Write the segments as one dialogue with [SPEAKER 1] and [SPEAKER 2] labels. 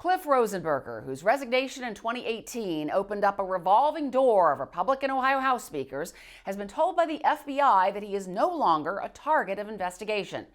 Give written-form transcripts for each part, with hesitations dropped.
[SPEAKER 1] Cliff Rosenberger, whose resignation in 2018 opened up a revolving door of Republican Ohio House speakers, has been told by the FBI that he is no longer a target of investigation.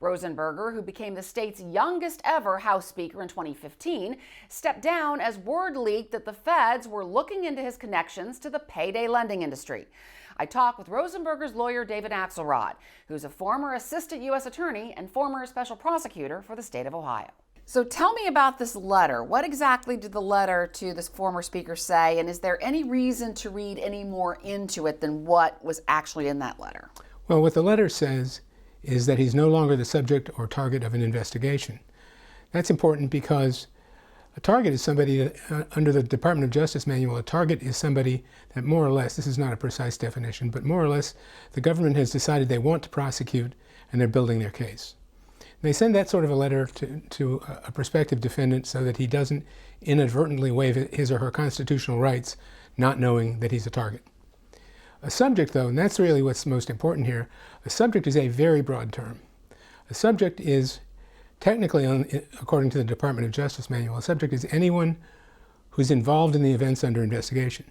[SPEAKER 1] Rosenberger, who became the state's youngest ever House Speaker in 2015, stepped down as word leaked that the feds were looking into his connections to the payday lending industry. I talked with Rosenberger's lawyer, David Axelrod, who's a former assistant U.S. attorney and former special prosecutor for the state of Ohio. So tell me about this letter. What exactly did the letter to this former speaker say, and is there any reason to read any more into it than what was actually in that letter?
[SPEAKER 2] Well, what the letter says is that he's no longer the subject or target of an investigation. That's important because a target is somebody that, under the Department of Justice manual, a target is somebody that more or less, this is not a precise definition, but more or less the government has decided they want to prosecute and they're building their case. And they send that sort of a letter to a prospective defendant so that he doesn't inadvertently waive his or her constitutional rights, not knowing that he's a target. A subject, though, and that's really what's most important here, a subject is a very broad term. A subject is technically, according to the Department of Justice manual, a subject is anyone who's involved in the events under investigation.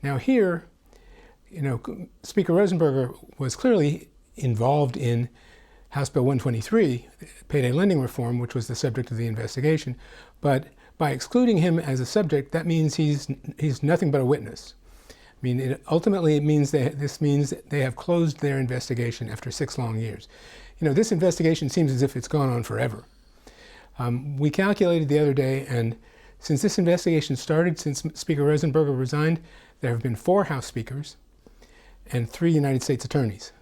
[SPEAKER 2] Now here, Speaker Rosenberger was clearly involved in House Bill 123, payday lending reform, which was the subject of the investigation, but by excluding him as a subject, that means he's nothing but a witness. I mean, ultimately it means this means they have closed their investigation after 6 long years. This investigation seems as if it's gone on forever. We calculated the other day, and since this investigation started, since Speaker Rosenberger resigned, there have been 4 House Speakers and 3 United States attorneys.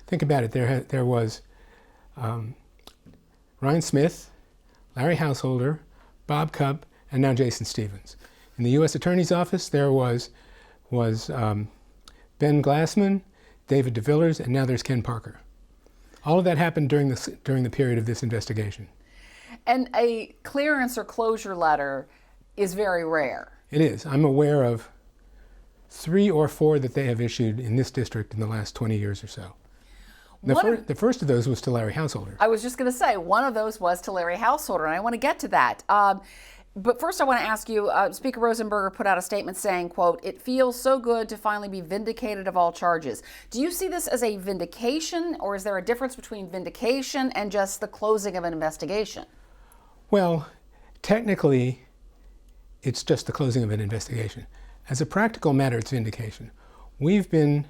[SPEAKER 2] Think about it. There was Ryan Smith, Larry Householder, Bob Cupp, and now Jason Stevens. In the U.S. Attorney's Office, there was Ben Glassman, David DeVillers, and now there's Ken Parker. All of that happened during the period of this investigation.
[SPEAKER 1] And a clearance or closure letter is very rare.
[SPEAKER 2] It is. I'm aware of 3 or 4 that they have issued in this district in the last 20 years or so. The first of those was to Larry Householder.
[SPEAKER 1] I was just going to say, one of those was to Larry Householder, and I want to get to that. But first I want to ask you, Speaker Rosenberger put out a statement saying, quote, "It feels so good to finally be vindicated of all charges." Do you see this as a vindication, or is there a difference between vindication and just the closing of an investigation?
[SPEAKER 2] Well, technically, it's just the closing of an investigation. As a practical matter, it's vindication. We've been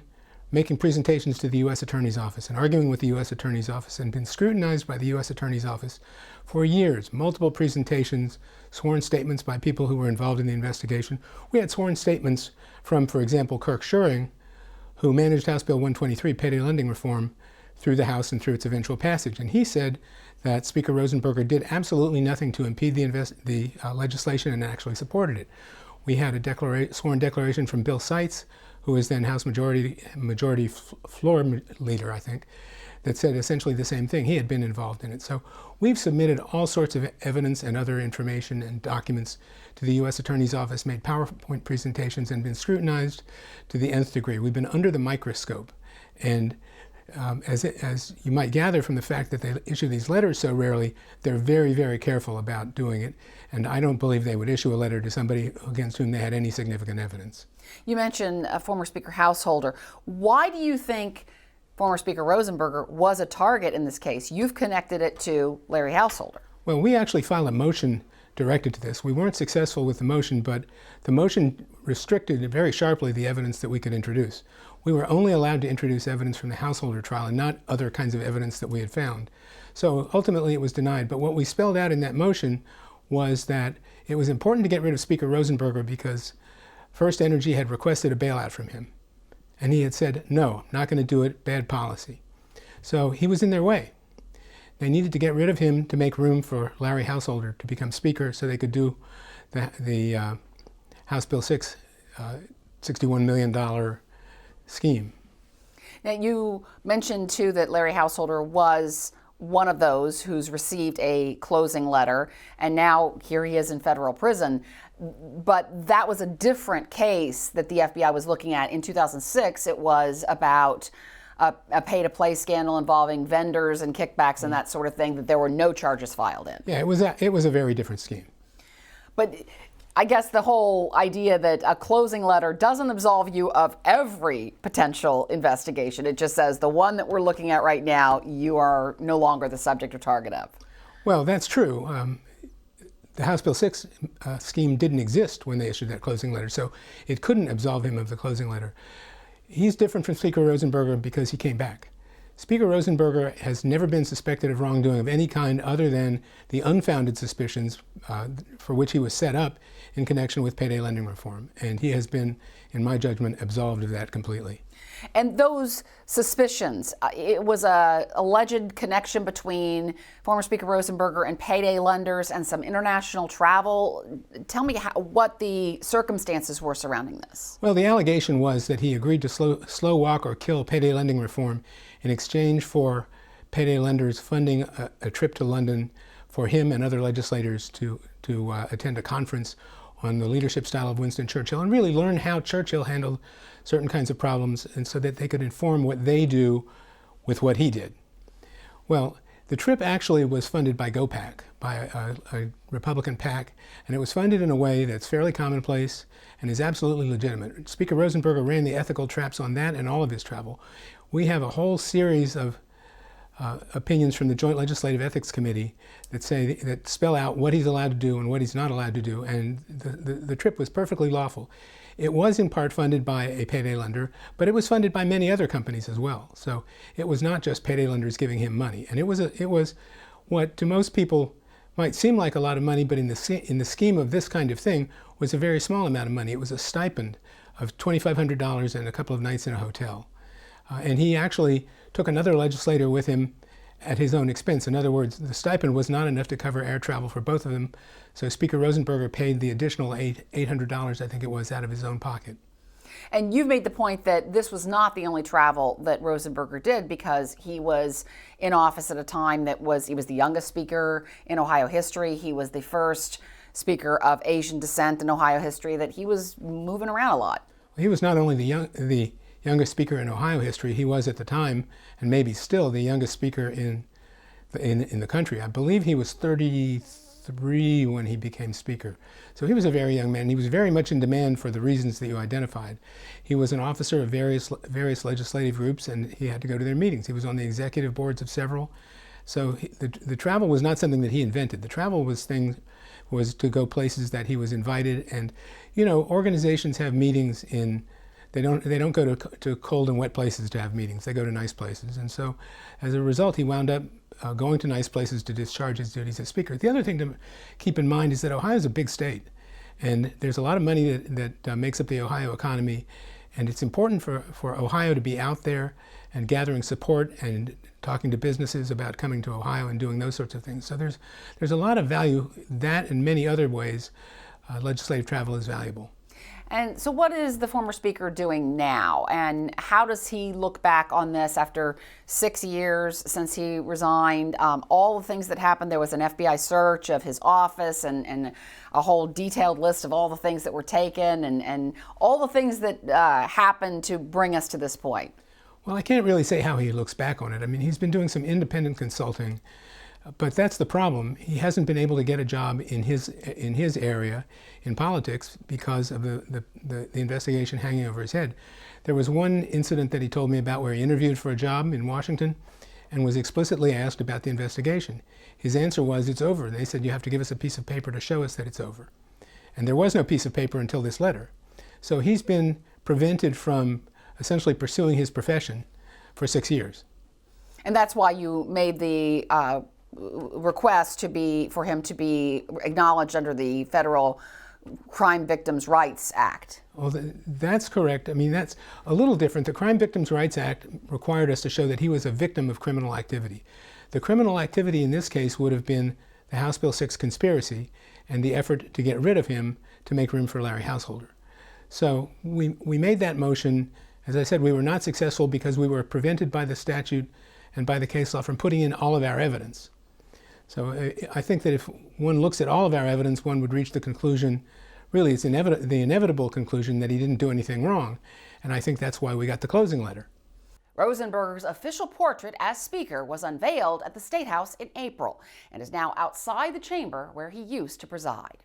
[SPEAKER 2] making presentations to the U.S. Attorney's Office and arguing with the U.S. Attorney's Office and been scrutinized by the U.S. Attorney's Office for years. Multiple presentations, sworn statements by people who were involved in the investigation. We had sworn statements from, for example, Kirk Schuring, who managed House Bill 123, payday lending reform, through the House and through its eventual passage. And he said that Speaker Rosenberger did absolutely nothing to impede the legislation and actually supported it. We had a sworn declaration from Bill Seitz, who is then House Majority Floor Leader, I think, that said essentially the same thing. He had been involved in it. So we've submitted all sorts of evidence and other information and documents to the U.S. Attorney's Office, made PowerPoint presentations, and been scrutinized to the nth degree. We've been under the microscope. And as you might gather from the fact that they issue these letters so rarely, they're very, very careful about doing it. And I don't believe they would issue a letter to somebody against whom they had any significant evidence.
[SPEAKER 1] You mentioned former Speaker Householder. Why do you think former Speaker Rosenberger was a target in this case? You've connected it to Larry Householder.
[SPEAKER 2] Well, we actually filed a motion directed to this. We weren't successful with the motion, but the motion restricted very sharply the evidence that we could introduce. We were only allowed to introduce evidence from the Householder trial and not other kinds of evidence that we had found. So ultimately it was denied. But what we spelled out in that motion was that it was important to get rid of Speaker Rosenberger because First Energy had requested a bailout from him. And he had said, no, not going to do it, bad policy. So he was in their way. They needed to get rid of him to make room for Larry Householder to become Speaker so they could do the House Bill 6, $61 million scheme.
[SPEAKER 1] Now, you mentioned, too, that Larry Householder was one of those who's received a closing letter, and now here he is in federal prison. But that was a different case that the FBI was looking at. In 2006, it was about a pay-to-play scandal involving vendors and kickbacks and that sort of thing, that there were no charges filed in.
[SPEAKER 2] Yeah, it was a very different scheme.
[SPEAKER 1] But I guess the whole idea that a closing letter doesn't absolve you of every potential investigation. It just says the one that we're looking at right now, you are no longer the subject or target of.
[SPEAKER 2] Well, that's true. The House Bill 6 scheme didn't exist when they issued that closing letter, so it couldn't absolve him of the closing letter. He's different from Speaker Rosenberger because he came back. Speaker Rosenberger has never been suspected of wrongdoing of any kind other than the unfounded suspicions for which he was set up in connection with payday lending reform. And he has been, in my judgment, absolved of that completely.
[SPEAKER 1] And those suspicions, it was a alleged connection between former Speaker Rosenberger and payday lenders and some international travel. Tell me what the circumstances were surrounding this.
[SPEAKER 2] Well, the allegation was that he agreed to slow walk or kill payday lending reform in exchange for payday lenders funding a trip to London for him and other legislators to attend a conference on the leadership style of Winston Churchill and really learn how Churchill handled certain kinds of problems, and so that they could inform what they do with what he did. Well, the trip actually was funded by GOPAC, by a Republican PAC, and it was funded in a way that's fairly commonplace and is absolutely legitimate. Speaker Rosenberger ran the ethical traps on that and all of his travel. We have a whole series of opinions from the Joint Legislative Ethics Committee that spell out what he's allowed to do and what he's not allowed to do, and the trip was perfectly lawful. It was in part funded by a payday lender, but it was funded by many other companies as well. So it was not just payday lenders giving him money, and it was what to most people might seem like a lot of money, but in the scheme of this kind of thing was a very small amount of money. It was a stipend of $2,500 and a couple of nights in a hotel. And he actually took another legislator with him at his own expense. In other words, the stipend was not enough to cover air travel for both of them, so Speaker Rosenberger paid the additional $800, I think it was, out of his own pocket.
[SPEAKER 1] And you've made the point that this was not the only travel that Rosenberger did, because he was in office at a time he was the youngest speaker in Ohio history. He was the first speaker of Asian descent in Ohio history, that he was moving around a lot.
[SPEAKER 2] He was not only the youngest speaker in Ohio history, he was at the time, and maybe still, the youngest speaker in the country. I believe he was 33 when he became speaker. So he was a very young man. He was very much in demand for the reasons that you identified. He was an officer of various legislative groups, and he had to go to their meetings. He was on the executive boards of several. So the travel was not something that he invented. The travel was to go places that he was invited. And, organizations have meetings They don't go to cold and wet places to have meetings. They go to nice places. And so as a result, he wound up going to nice places to discharge his duties as speaker. The other thing to keep in mind is that Ohio is a big state, and there's a lot of money that makes up the Ohio economy. And it's important for Ohio to be out there and gathering support and talking to businesses about coming to Ohio and doing those sorts of things. So there's a lot of value. That and many other ways, legislative travel is valuable.
[SPEAKER 1] And so what is the former speaker doing now, and how does he look back on this after 6 years since he resigned? All the things that happened, there was an FBI search of his office and a whole detailed list of all the things that were taken and all the things that happened to bring us to this point.
[SPEAKER 2] Well, I can't really say how he looks back on it. I mean, he's been doing some independent consulting, but that's the problem. He hasn't been able to get a job in his area in politics because of the investigation hanging over his head. There was one incident that he told me about where he interviewed for a job in Washington and was explicitly asked about the investigation. His answer was, "It's over." And they said, "You have to give us a piece of paper to show us that it's over." And there was no piece of paper until this letter. So he's been prevented from essentially pursuing his profession for 6 years.
[SPEAKER 1] And that's why you made the request for him to be acknowledged under the Federal Crime Victims' Rights Act.
[SPEAKER 2] Well, that's correct. I mean, that's a little different. The Crime Victims' Rights Act required us to show that he was a victim of criminal activity. The criminal activity in this case would have been the House Bill 6 conspiracy and the effort to get rid of him to make room for Larry Householder. So we made that motion. As I said, we were not successful because we were prevented by the statute and by the case law from putting in all of our evidence. So I think that if one looks at all of our evidence, one would reach the conclusion, really it's the inevitable conclusion that he didn't do anything wrong. And I think that's why we got the closing letter.
[SPEAKER 1] Rosenberger's official portrait as Speaker was unveiled at the State House in April and is now outside the chamber where he used to preside.